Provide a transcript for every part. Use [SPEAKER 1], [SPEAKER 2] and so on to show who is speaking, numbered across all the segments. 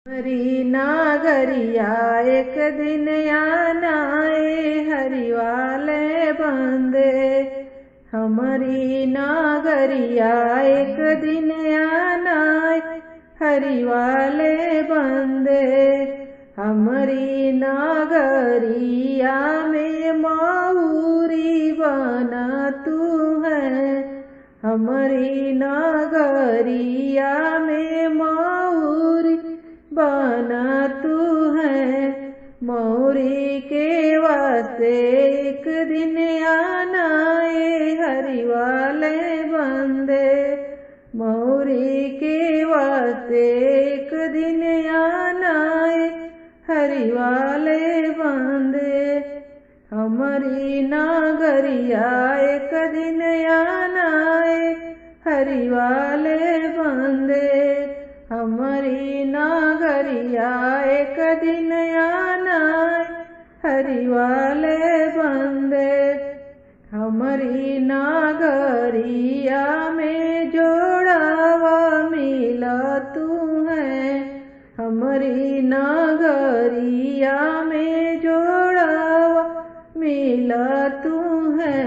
[SPEAKER 1] हरी नागरिया एक दिन आनाए हरि वाले बंदे। हमारी नागरिया एक दिन आनाए हरि वाले बंदे। हमारी नागरिया में मऊरी बना तू है। हमारी नागरिया में मऊरी बना तू है। मौरी के वास्ते एक दिन आना ये हरि वाले बंदे। मौरी के वास्ते एक दिन आना ये हरि वाले बंदे। हमारी नागरिया एक दिन आना ये हरि वाले बंदे। हमारी नागरिया एक दिन आना हरि वाले बंदे। हमारी नागरिया में जोड़ावा मिला तू है। हमारी नागरिया में जोड़ावा मिला तू है।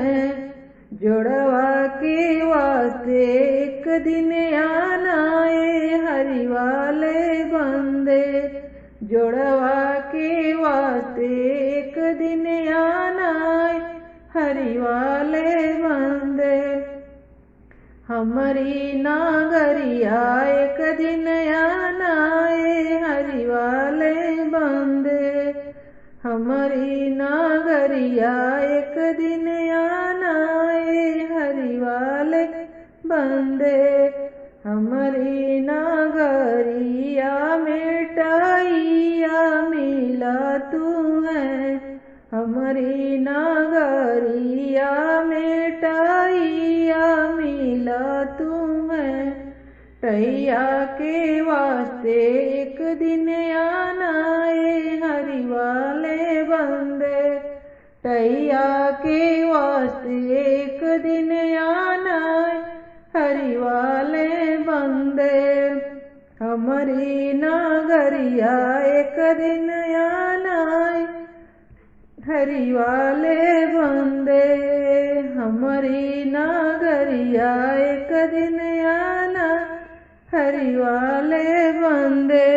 [SPEAKER 1] जोड़वा के वास्ते एक दिन आना ये हरि वाले बंदे। जोड़वा के वास्ते एक दिन आना हरि वाले बंदे। हमारी नागरिया एक दिन आना ये हरि वाले बंदे। हमारी नागरिया एक दिन आना ये हरि वाले बंदे। हमारी नागरिया मिटाइया मिला तू है। हमारी नागरिया मिटाइया मिला तू है। टैया के वास्ते एक दिन आना ये हरि वाले बंदे। टैया के वास्ते एक दिन आना हरि वाले बंदे। हमारी नागरिया एक दिन आना हरि वाले बंदे। हमारी नागरिया एक दिन आना हरि वाले बंदे।